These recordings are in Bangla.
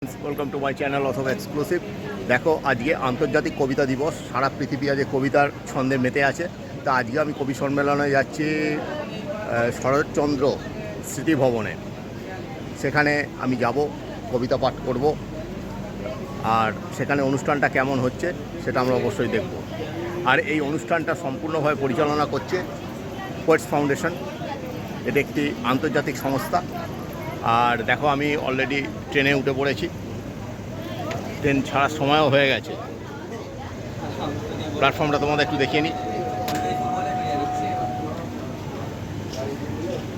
ওয়েলকাম টু মাই চ্যানেল অথবা এক্সক্লুসিভ। দেখো, আজকে আন্তর্জাতিক কবিতা দিবস। সারা পৃথিবী আজকে কবিতার ছন্দে মেতে আছে। তা আজকে আমি কবি সম্মেলনে যাচ্ছি শরৎচন্দ্র স্মৃতি ভবনে। সেখানে আমি যাব, কবিতা পাঠ করব, আর সেখানে অনুষ্ঠানটা কেমন হচ্ছে সেটা আমরা অবশ্যই দেখব। আর এই অনুষ্ঠানটা সম্পূর্ণভাবে পরিচালনা করছে পোয়েটস ফাউন্ডেশন। এটা একটি আন্তর্জাতিক সংস্থা। আর দেখো, আমি অলরেডি ট্রেনে উঠে পড়েছি। ট্রেন ছাড়ার সময়ও হয়ে গেছে। প্ল্যাটফর্মটা তোমাদের একটু দেখিয়ে নিই।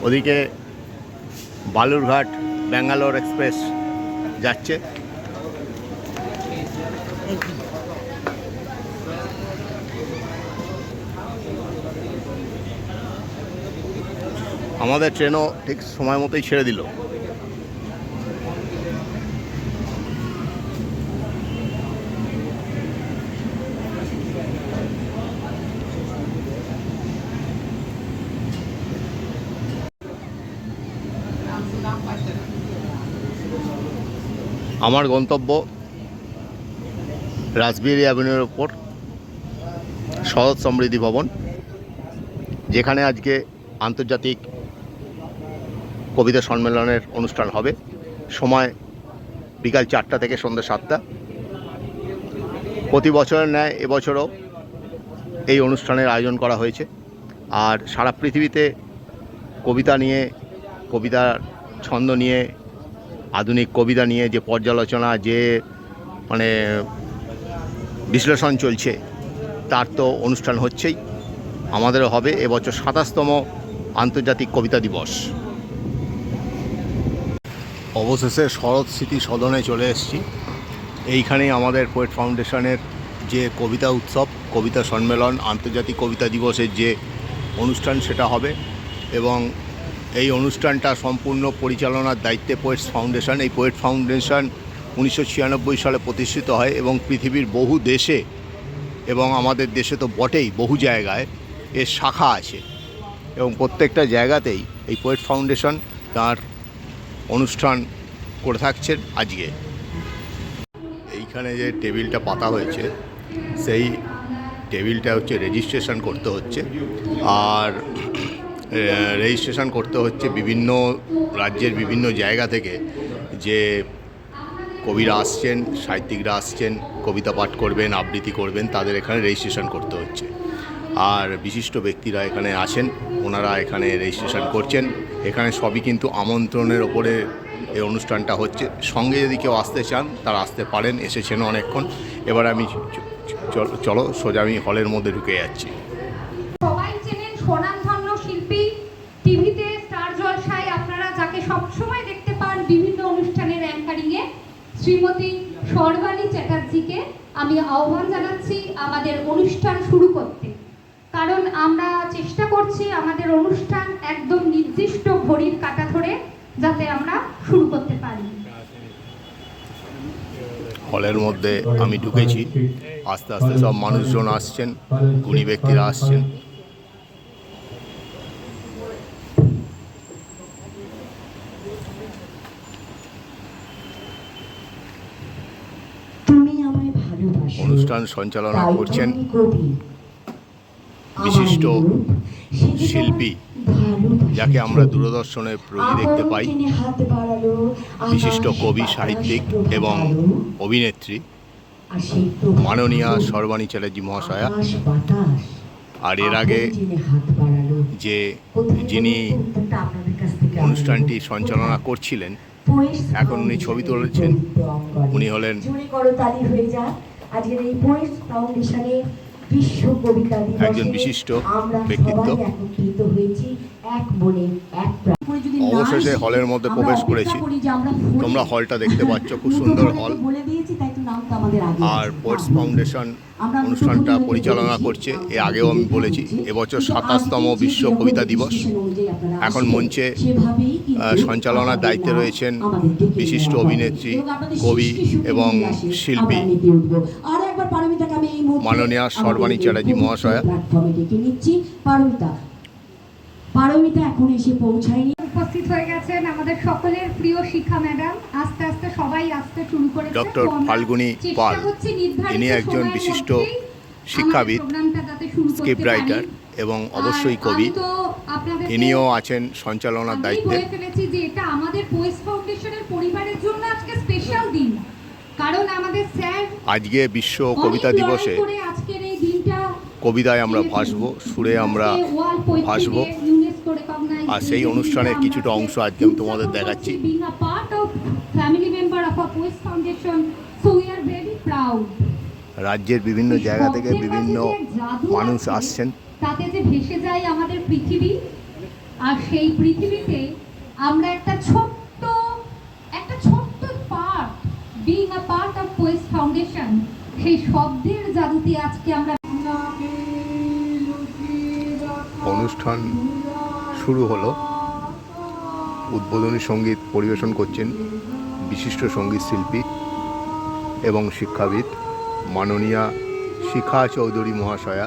ওদিকে বালুরঘাট ব্যাঙ্গালোর এক্সপ্রেস যাচ্ছে। আমাদের ট্রেনও ঠিক সময় মতোই ছেড়ে দিল। আমার গন্তব্য রাসবিহারী অ্যাভিনিউর ওপর শরৎ সমৃদ্ধি ভবন, যেখানে আজকে আন্তর্জাতিক কবিতা সম্মেলনের অনুষ্ঠান হবে। সময় বিকাল 4টা থেকে সন্ধ্যা 7টা। প্রতি বছরের ন্যায় এবছরও এই অনুষ্ঠানের আয়োজন করা হয়েছে। আর সারা পৃথিবীতে কবিতা নিয়ে, কবিতার ছন্দ নিয়ে, আধুনিক কবিতা নিয়ে যে পর্যালোচনা, যে বিশ্লেষণ চলছে, তার তো অনুষ্ঠান হচ্ছেই। আমাদেরও হবে এবছর 27তম আন্তর্জাতিক কবিতা দিবস। অবশেষে শরৎ স্মৃতি সদনে চলে এসেছি। এইখানেই আমাদের পোয়েট ফাউন্ডেশনের যে কবিতা উৎসব, কবিতা সম্মেলন, আন্তর্জাতিক কবিতা দিবসের যে অনুষ্ঠান সেটা হবে। এবং এই অনুষ্ঠানটা সম্পূর্ণ পরিচালনার দায়িত্বে পোয়েটস ফাউন্ডেশন। এই পোয়েট ফাউন্ডেশন 1996 সালে প্রতিষ্ঠিত হয় এবং পৃথিবীর বহু দেশে এবং আমাদের দেশে তো বটেই, বহু জায়গায় এর শাখা আছে। এবং প্রত্যেকটা জায়গাতেই এই পোয়েট ফাউন্ডেশন তার অনুষ্ঠান করে থাকছেন। আজকে এইখানে যে টেবিলটা পাতা হয়েছে, সেই টেবিলটা হচ্ছে রেজিস্ট্রেশন করতে হচ্ছে। আর রেজিস্ট্রেশন করতে হচ্ছে বিভিন্ন রাজ্যের বিভিন্ন জায়গা থেকে যে কবিরা আসছেন, সাহিত্যিকরা আসছেন, কবিতা পাঠ করবেন, আবৃত্তি করবেন, তাদের এখানে রেজিস্ট্রেশন করতে হচ্ছে। আর বিশিষ্ট ব্যক্তিরা এখানে আছেন, ওনারা এখানে রেজিস্ট্রেশন করছেন। এখানে সবই কিন্তু আমন্ত্রণের ওপরে এই অনুষ্ঠানটা হচ্ছে। সঙ্গে যদি কেউ আসতে চান তারা আসতে পারেন, এসেছেন অনেকক্ষণ। এবার আমি চলো সোজা আমি হলের মধ্যে ঢুকে যাচ্ছি। সবাই চেনেন স্বনামধন্য শিল্পী, টিভিতে স্টার জলসায় আপনারা যাকে সবসময় দেখতে পান বিভিন্ন অনুষ্ঠানের অ্যাঙ্কারিংয়ে, শ্রীমতী সর্বাণী চ্যাটার্জিকে আমি আহ্বান জানাচ্ছি আমাদের অনুষ্ঠান শুরু করতে। কারণ আমরা চেষ্টা করছি আমাদের অনুষ্ঠান একদম নির্দিষ্ট ঘড়ির কাঁটা ধরে যাতে আমরা শুরু করতে পারি। হলের মধ্যে আমি ঢুকেছি। আস্তে আস্তে সব মানুষজন আসছেন, গুণী ব্যক্তিরা আসছেন। অনুষ্ঠান সঞ্চালনা করছেন বিশিষ্ট শিল্পী, যাকে আমরা দূরদর্শনে রোজই দেখতে পাই, বিশিষ্ট কবি, সাহিত্যিক এবং অভিনেত্রী মাননীয়া সর্বাণী চ্যাটার্জি মহাশয়া। আর এর আগে যিনি অনুষ্ঠানটি সঞ্চালনা করছিলেন, এখন উনি ছবি তুলেছেন, উনি হলেন একজন বিশিষ্ট ব্যক্তিত্ব। অবশেষে হলের মধ্যে প্রবেশ করেছি। তোমরা হলটা দেখতে পাচ্ছ, খুব সুন্দর হল। আর পোয়েটস ফাউন্ডেশন অনুষ্ঠানটা পরিচালনা করছে। এর আগেও আমি বলেছি, এবছর 27তম বিশ্ব কবিতা দিবস। এখন মঞ্চে সঞ্চালনার দায়িত্বে রয়েছেন বিশিষ্ট অভিনেত্রী, কবি এবং শিল্পী মাননীয়া সর্বাণী চ্যাটার্জি মহাশয়া। পারমিতা এখন এসে পৌঁছায়নি। উপস্থিত হয়ে গেছেন আমাদের সকলের প্রিয় শিক্ষা ম্যাডাম। আস্তে আস্তে সবাই আসতে শুরু করেছে। ডক্টর ফাল্গুনী পাল, ইনি একজন বিশিষ্ট শিক্ষাবিদ, স্ক্রিপ্ট রাইটার এবং অবশ্যই কবি। ইনিও আছেন সঞ্চালনার দায়িত্বে। বলে ফেলেছি যে এটা আমাদের পোয়েস ফাউন্ডেশনের পরিবারের জন্য আজকে স্পেশাল দিন, কারণ আমাদের স্যার আজকে বিশ্ব কবিতা দিবসে আজকের এই দিনটা কবিতায় আমরা ভাসবো, সুরে আমরা ভাসবো, আর সেই অনুষ্ঠানের কিছুটা অংশ আজকে আমি তোমাদের দেখাচ্ছি। রাজ্যের বিভিন্ন জায়গা থেকে বিভিন্ন মানুষ আসছেন। তাতে যে ভেসে যায় আমাদের পৃথিবী, আর সেই পৃথিবীতে আমরা একটা ছোট্ট part, being a part of Poes foundation, সেই শব্দের জাদুতে আজকে আমরা অনুষ্ঠান শুরু হলো। উদ্বোধনী সঙ্গীত পরিবেশন করছেন বিশিষ্ট সঙ্গীত শিল্পী এবং শিক্ষাবিদ মাননীয়া শিখা চৌধুরী মহাশয়া।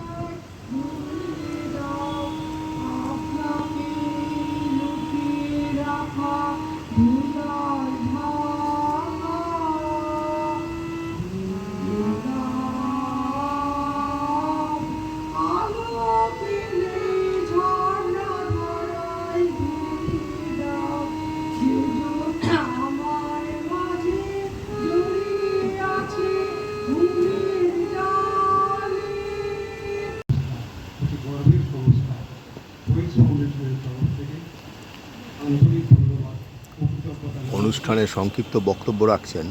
অনুষ্ঠানে সংক্ষিপ্ত বক্তব্য রাখছেন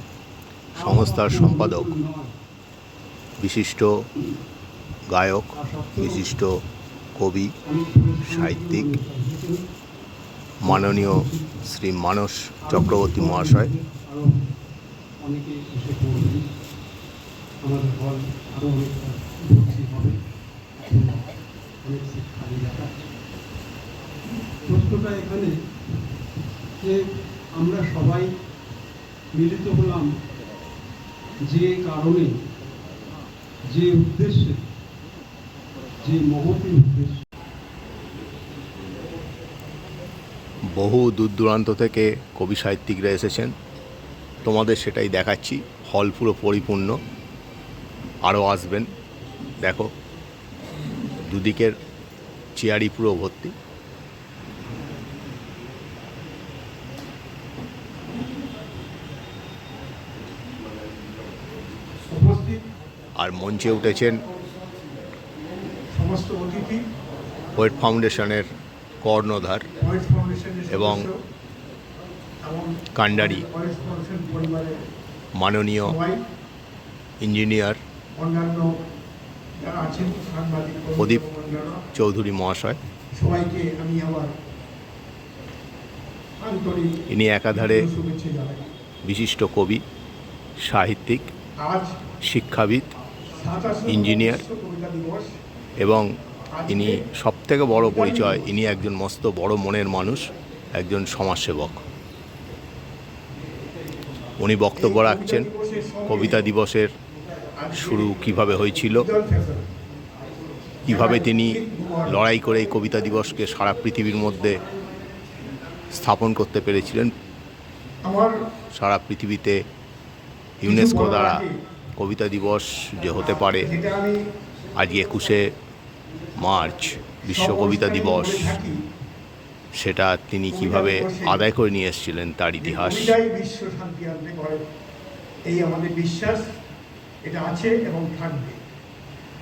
সংস্থার সম্পাদক, বিশিষ্ট গায়ক, বিশিষ্ট কবি, সাহিত্যিক মাননীয় শ্রী মানস চক্রবর্তী মহাশয়। প্রশ্নটা এখানে যে আমরা সবাই মিলিত হলাম যে কারণে, যে উদ্দেশ্যে, যে মহতী উদ্দেশ্য। বহু দূর দূরান্ত থেকে কবি সাহিত্যিকরা এসেছেন, তোমাদের সেটাই দেখাচ্ছি। হল পুরো পরিপূর্ণ, আরও আসবেন। দেখো দুদিকের চেয়ারই পুরো ভর্তি। আর মঞ্চে উঠেছেন সমস্ত অতিথি, পোয়েট ফাউন্ডেশনের কর্ণধার এবং কান্ডারি মাননীয় ইঞ্জিনিয়ার প্রদীপ চৌধুরী মহাশয়। সবাইকে আমি আবার ইনি একাধারে বিশিষ্ট কবি, সাহিত্যিক, শিক্ষাবিদ, ইঞ্জিনিয়ার এবং ইনি সবথেকে বড় পরিচয়, ইনি একজন মস্ত বড় মনের মানুষ, একজন সমাজসেবক। উনি বক্তব্য রাখছেন কবিতা দিবসের শুরু কিভাবে হয়েছিল, কিভাবে তিনি লড়াই করে এই কবিতা দিবসকে সারা পৃথিবীর মধ্যে স্থাপন করতে পেরেছিলেন। সারা পৃথিবীতে ইউনেস্কো দ্বারা কবিতা দিবস যে হতে পারে, আজ 21শে মার্চ বিশ্ব কবিতা দিবস, সেটা তিনি কিভাবে আদায় করে নিয়ে এসেছিলেন তার ইতিহাস। বিশ্ব শান্তি আনতে পারে এই আমাদের বিশ্বাস, এটা আছে এবং থাকবে।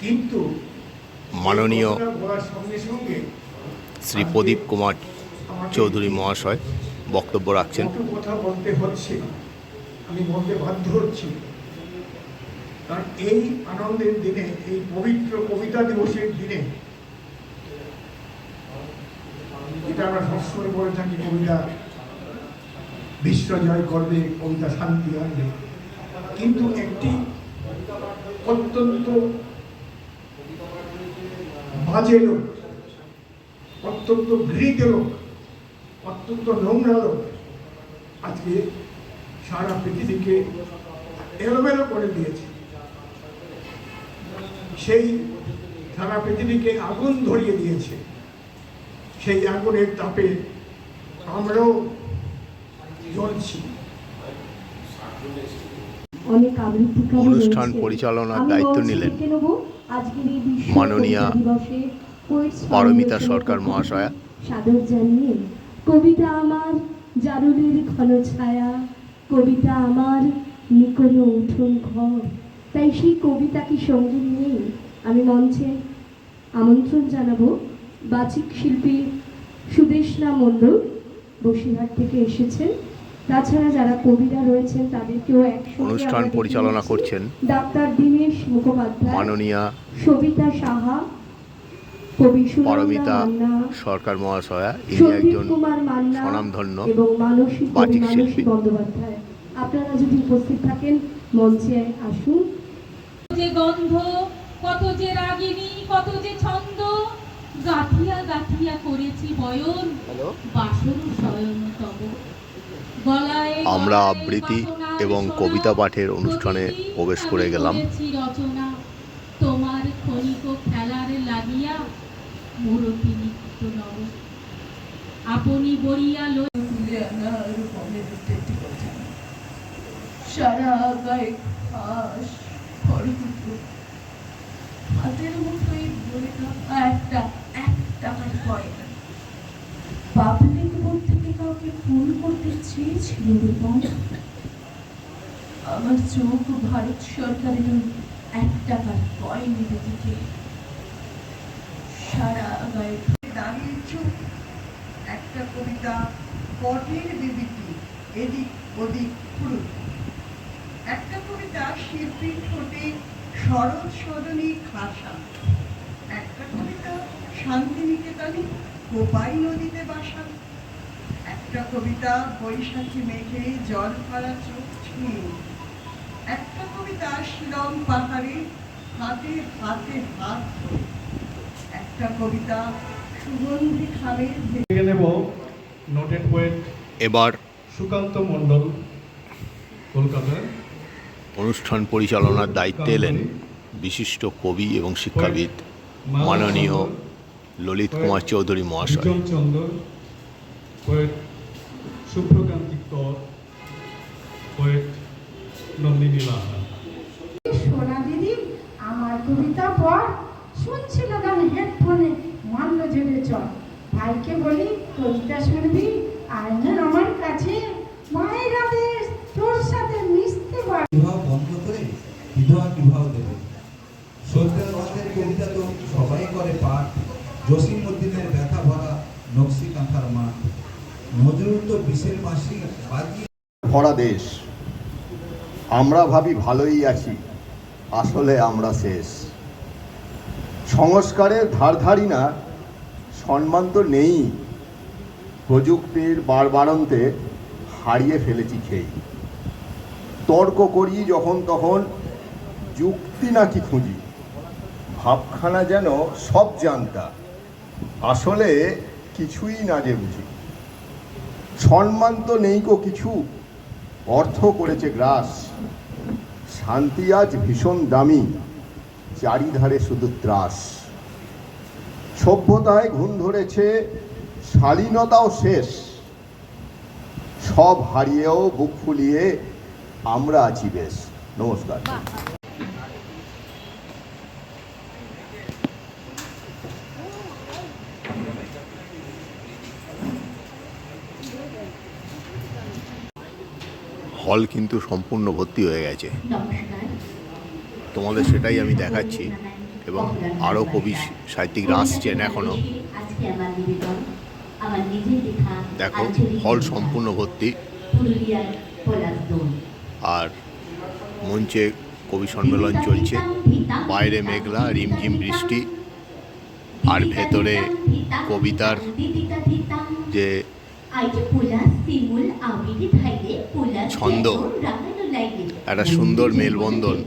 কিন্তু মাননীয় শ্রী প্রদীপ কুমার চৌধুরী মহাশয় বক্তব্য রাখছেন। কথা বলতে হচ্ছে, আমি বলতে বাধ্য হচ্ছি, কারণ এই আনন্দের দিনে, এই পবিত্র কবিতা দিবসের দিনে, এটা আমরা সবসময় বলে থাকি কবিতা বিশ্ব জয় করবে, কবিতা শান্তি আনবে, কিন্তু একটি অত্যন্ত বাজে লোক, অত্যন্ত ঘৃণিত লোক, অত্যন্ত নোংরা লোক আজকে সারা পৃথিবীকে এলোমেলো করে দিয়েছে। সেই সারা পৃথিবীকে আগুন ধরিয়ে দিয়েছে। সেই আগুনের তাপে আমরাও জ্বলছি। অনেক আবৃত্তিকারী অনুষ্ঠান রয়েছে। পরিচালনার আমি দায়িত্ব মঞ্চে নিলেন ডেকে নেব আজকের এই বিশ্ব মাননীয়া কবিতা দিবসে পোয়েটস পারমিতা ফাউন্ডেশনের সরকার পক্ষ মহাশয়া। থেকে সাদর জানিয়ে কবিতা আমার জারুলের ঘন ছায়া, কবিতা আমার নিকোন উঠোন ঘর। তাই সেই কবিতাকে সঙ্গে নিয়ে আমি মঞ্চে আমন্ত্রণ জানাবো বাচিক শিল্পী সুদেশনা মণ্ডল, বসিরহাট থেকে এসেছেন। তাছাড়া যারা কবিরা রয়েছেন তাদেরকেও একসঙ্গে অনুষ্ঠান আমরা ডেকে পরিচালনা নিচ্ছি। করছেন ডাক্তার দীনেশ মুখোপাধ্যায়, মাননীয়া সবিতা সাহা, কবি সুনন্দা পারমিতা মান্না, সরকার মহাশয়া। ইনি সন্দীপ একজন কুমার মান্না স্বনামধন্য এবং মানসী কবি বাচিক মানসী শিল্পী। বন্দ্যোপাধ্যায়। আপনারা যদি উপস্থিত থাকেন মঞ্চে আসুন। যে গন্ধ, কত যে রাগিনী, কত যে ছন্দ, গাঁথিয়া গাঁথিয়া করেছি বয়ন, বাসর শয়ন তব। গলায় আমরা গলায় আবৃত্তি বাসনার এবং সোনা, কবিতা পাঠের অনুষ্ঠানে প্রতিটি প্রবেশ করে আমি গেলাম। করেছি রচনা, তোমার ক্ষণিক খেলার লাগিয়া মূরতি নিত্য নব। আপনি বরিয়া লই তুলে আনার মনের উঠেটি কথা, সারা গায়ে ঘাস খড়কুটো, হাতের মুঠোয় ভরে রাখা একটা 1 টাকার কয়েন। পাবলিক বোর্ড থেকে কাউকে ফোন করতে চেয়েছিল রূপম, আমার চোখ ভারত সরকারের 1 টাকার কয়েনের দিকে। সারা গায়ে দাঁড়িয়ে চুপ। একটা কবিতা পটের বিবৃতি এদিক ওদিক ফুরুত। একটা কবিতা শিল্পীর ঠোঁটে শরৎ সদনী খাসা। একটা কবিতা শান্তিনিকেতনে কোপাই নদীতে বাসা। একটা কবিতা বৈশাখী মেঘে জল ভরা চোখ ছুঁয়ে। একটা কবিতা শিলং পাহাড়ে হাতে হাতে হাত ধরে। একটা কবিতা সুগন্ধি খামের দেখে নেব নোটেড পোয়েট এবার সুকান্ত মণ্ডল, কলকাতা। অনুষ্ঠান পরিচালনার দায়িত্বে এলেন বিশিষ্ট কবি এবং শিক্ষাবিদ মাননীয় ললিত কুমার চৌধুরী মহাশয়। বিজন চন্দ্র, পোয়েট সুপ্রকান্তি কর, পোয়েট নন্দিনী লাহা। সোনা দিদি আমার কবিতা পড়, শুনছিল গান হেডফোনে, মানল জেবে চল। ভাইকে বলি কবিতা শুনবি, আয় না আমার কাছে, মায়ের আদেশ তোর সাথে মিশতে পার। বিবাহ বন্ধ করে বিধবা বিবাহ দেবে। সত্যের কবিতা তো সবাই করে পাঠ, জসিমউদ্দিনের ব্যথা ভরা নকশি কাঁথার মাঠ, নজরুল তো বিশের মাসি বাজিয়ে ভরা দেশ, আমরা ভাবি ভালোই আছি, আসলে আমরা শেষ। সংস্কারের ধারধারি না, সম্মান তো নেই, প্রযুক্তির বাড়বাড়ন্তে হারিয়ে ফেলেছি খেই। তর্ক করি যখন তখন, যুক্তি নাকি খুঁজি, ভাবখানা যেন সব জানতা, আসলে কিছুই না যে বুঝি। সম্মান তো নেই কো কিছু, অর্থ করেছে গ্রাস, শান্তি আজ ভীষণ দামি, চারিধারে শুধু ত্রাস। সভ্যতায় ঘুণ ধরেছে, শালীনতাও শেষ, সব হারিয়েও বুক ফুলিয়ে আমরা আছি বেশ। নমস্কার। হল কিন্তু সম্পূর্ণ ভর্তি হয়ে গেছে, নমস্কার। তোমাদের সেটাই আমি দেখাচ্ছি। এবং আরও কবি সাহিত্যিকরা আসছেন এখনও। আজকে আমার নিবেদন আমার নিজের লেখা দেখো আঞ্চলিক হল কবিতা, সম্পূর্ণ ভর্তি। পুরুলিয়ার পলাশদোল। আর মঞ্চে কবি সম্মেলন চলছে, বাইরে মেঘলা রিমঝিম বৃষ্টি, আর ভেতরে কবিতার যে ছন্দ, একটা সুন্দর মেলবন্ধন।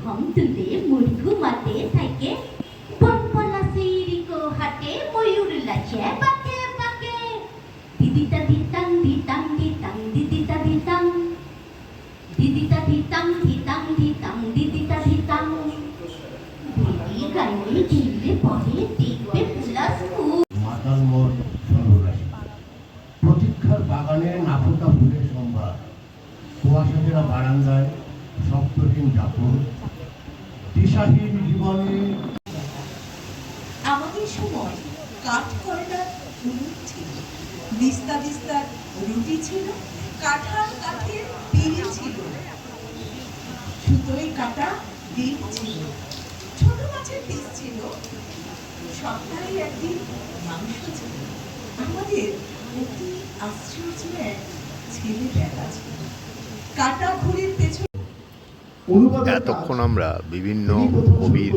দিদিতা দিতাম দিতাম দিতাম দিদিতা দিতাম, দিদিতা দিতাম দিতাম দিতাম দিদিতা দিতাম। দিদি গাইলে দিলে পরে দেখবে প্লাস মাতাল মোড় সর্বনাশ। যাপন দিশাহীন জীবনে। আমাদের সময় কাঠ কয়লার উনুন ছিল, দিস্তা দিস্তার রুটি ছিল, কাঁঠাল কাঠের পিঁড়ি ছিল, সুতোয় কাটা ডিম ছিল, ছোট মাছের পিস ছিল, সপ্তাহে একদিন মাংস ছিল। আমাদের অতি আশ্চর্য এক ছেলে বেলা ছিল, কাটা ঘুড়ির পেছনে। এতক্ষণ আমরা বিভিন্ন কবির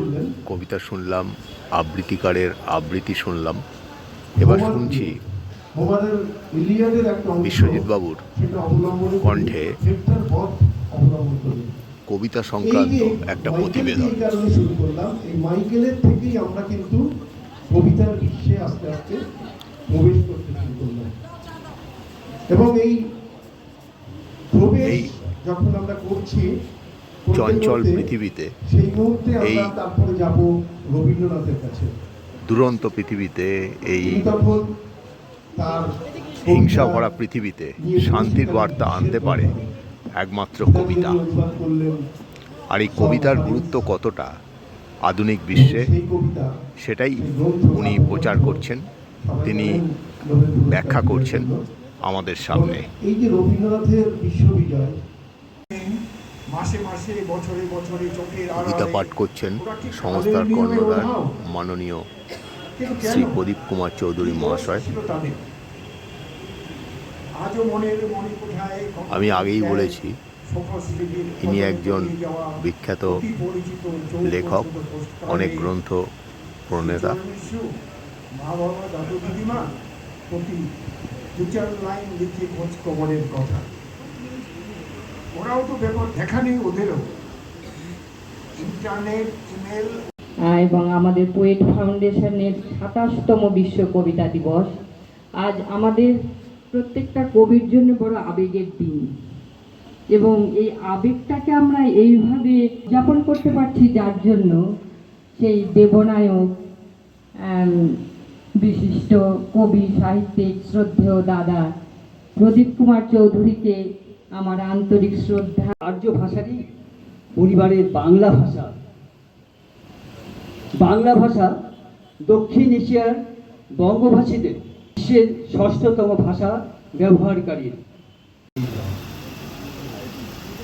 কবিতা শুনলাম, আবৃত্তিকারের আবৃত্তি শুনলাম। এবার শুনছি বিশ্বজিৎ বাবুর কণ্ঠে কবিতা সংক্রান্ত একটা প্রতিবেদন। এই মাইকেলের থেকেই আমরা কিন্তু কবিতার বিশ্বে আস্তে আস্তে প্রবেশ করতে শুরু করলাম, এবং এই প্রবেশ যখন আমরা করছি চঞ্চল পৃথিবীতে, সেই মুহূর্তে এই আমরা তারপরে যাব রবীন্দ্রনাথের কাছে। দুরন্ত পৃথিবীতে, এই তখন তার হিংসা ভরা পৃথিবীতে শান্তির বার্তা আনতে পারে একমাত্র কবিতা। আর এই কবিতার গুরুত্ব কতটা আধুনিক বিশ্বে, সেটাই উনি প্রচার করছেন, তিনি ব্যাখ্যা করছেন আমাদের সামনে। এই যে রবীন্দ্রনাথের বিশ্ববিজয়, মাসে মাসে বছরে বছরে চোখের কবিতা পাঠ করছেন সংস্থার কর্ণধার মাননীয় শ্রী প্রদীপ কুমার চৌধুরী মহাশয়। আমি আগেই বলেছি, ইনি একজন বিখ্যাত লেখক, অনেক গ্রন্থ প্রণেতা। মা বাবা দাদু দিদিমা প্রতি 2-4 লাইন লিখে খোঁজ খবরের কথা। ওরাও তো ব্যাপার দেখা নেই ওদেরও, ইন্টারনেট, ইমেল। এবং আমাদের পোয়েট ফাউন্ডেশনের 27তম বিশ্ব কবিতা দিবস আজ আমাদের প্রত্যেকটা কবির জন্য বড় আবেগের দিন, এবং এই আবেগটাকে আমরা এইভাবে যাপন করতে পারছি যার জন্য সেই দেবনায়ক বিশিষ্ট কবি সাহিত্যিক শ্রদ্ধেয় দাদা প্রদীপ কুমার চৌধুরীকে আমার আন্তরিক শ্রদ্ধা। আর্য ভাষারই পরিবারের বাংলা ভাষা। বাংলা ভাষা দক্ষিণ এশিয়ার বঙ্গভাষীদের বিশ্বের 6ষ্ঠতম ভাষা ব্যবহারকারী।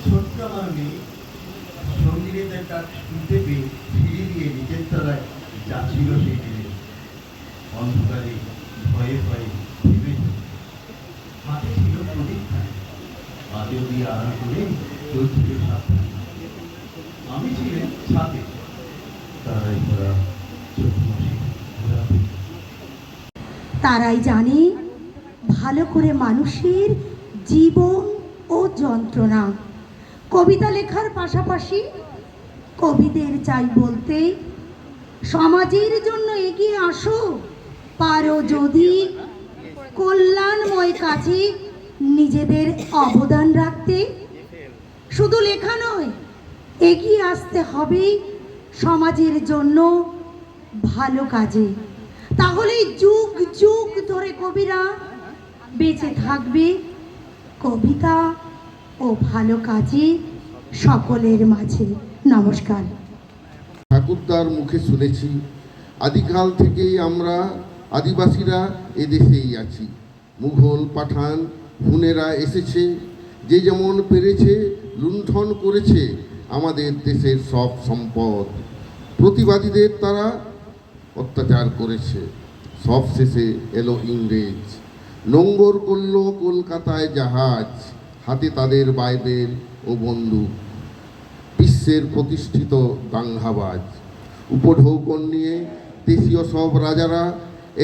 ছোট্ট আমার মেয়ে সঙ্গীতের ডাক শুনতে পেয়ে ফিরে দিয়ে নিচের তলায় যাচ্ছিল সেই দিনে। অন্ধকারে ভয়ে ভয়ে ভেবে হাতে ছিল প্রদীপ খায়, বাদেও দিয়ে আড়াল করে চলছিল সাবধান। আমি ছিলেন ছাদে, তারাই ভরা তারাই জানে ভালো করে মানুষের জীবন ও যন্ত্রণা। কবিতা লেখার পাশাপাশি কবিদের চাই বলতে, সমাজের জন্য এগিয়ে আসো, পারো যদি কল্যাণময় কাজে নিজেদের অবদান রাখতে। শুধু লেখা নয়, এগিয়ে আসতে হবে সমাজের জন্য ভালো কাজে। তাহলে যুগ যুগ ধরে কবিরা বেঁচে থাকবে কবিতা ও ভালো কাজে সকলের মাঝে। নমস্কার। ঠাকুরদার মুখে শুনেছি, আদিকাল থেকেই আমরা আদিবাসীরা এদেশেই আছি। মুঘল, পাঠান, হুনেরা এসেছে, যে যেমন পেরেছে লুণ্ঠন করেছে আমাদের দেশের সব সম্পদ। প্রতিবাদীদের তারা অত্যাচার করেছে। সব শেষে এলো ইংরেজ, নোঙ্গর করল কলকাতায় জাহাজ, হাতে তাদের বাইবেল ও বন্দুক। বিশ্বের প্রতিষ্ঠিত দাঙ্গাবাজ উপঢৌকন নিয়ে দেশীয় সব রাজারা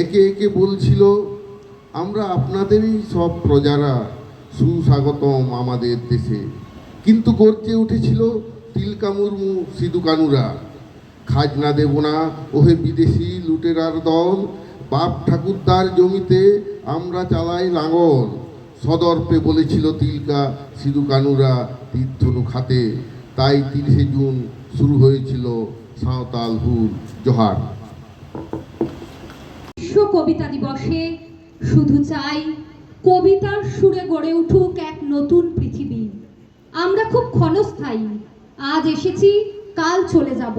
একে একে বলছিল, আমরা আপনাদেরই সব প্রজারা, সুস্বাগতম আমাদের দেশে। কিন্তু গর্জে উঠেছিল তিলকা মুর্মু, সিধু কানুরা, খাজনা দেব না ওহে বিদেশি লুটেরার দল, বাপ ঠাকুরদার জমিতে আমরা চালাই লাঙল। সদর্পে বলেছিল তিলকা, সিধু কানুরা তীর্ধনুক হাতে। তাই 30শে জুন শুরু হয়েছিল সাঁওতাল হুল জোহার। বিশ্ব কবিতা দিবসে শুধু চাই কবিতার সুরে গড়ে উঠুক এক নতুন পৃথিবী। আমরা খুব ক্ষণস্থায়ী, আজ এসেছি, কাল চলে যাব,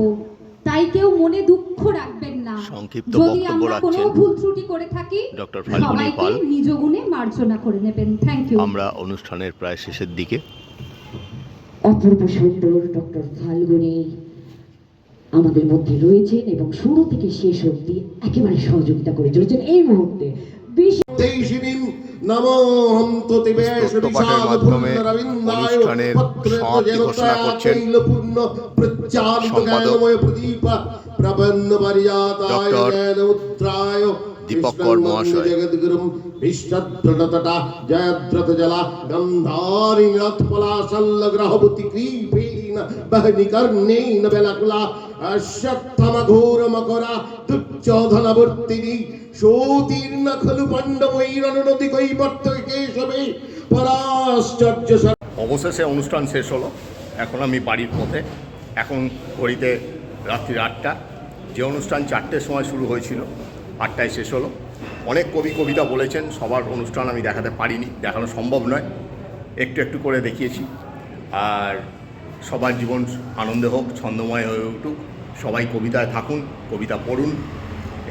তাই কেউ মনে দুঃখ রাখবেন না। সংক্ষিপ্ত যদি বক্তব্য আমরা কোনো রাখছেন ভুল ত্রুটি করে থাকি, ডক্টর ফাল্গুনী সবাইকে পাল। নিজ গুণে মার্জনা করে নেবেন। Thank you. আমরা অনুষ্ঠানের প্রায় শেষের দিকে। অপূর্ব সুন্দর ডক্টর ফাল্গুনী আমাদের মধ্যে রয়েছেন এবং শুরু থেকে শেষ অবধি একেবারে সহযোগিতা করে চলেছেন। এই মুহূর্তে স্তোত্রপাঠের মাধ্যমে অনুষ্ঠানের সমাপ্তি ঘোষণা করছেন সম্পাদক ডক্টর দীপঙ্কর মহাশয়। অবশেষে অনুষ্ঠান শেষ হলো। এখন আমি বাড়ির পথে। এখন ঘড়িতে রাত্রি 8টা। যে অনুষ্ঠান 4টের সময় শুরু হয়েছিল 8টায় শেষ হলো। অনেক কবি কবিতা বলেছেন, সবার অনুষ্ঠান আমি দেখাতে পারিনি, দেখানো সম্ভব নয়, একটু একটু করে দেখিয়েছি। আর সবার জীবন আনন্দে হোক, ছন্দময় হয়ে উঠুক, সবাই কবিতায় থাকুন, কবিতা পড়ুন,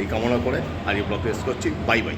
এই কামনা করে আজকে ব্লগ শেষ করছি। Bye bye.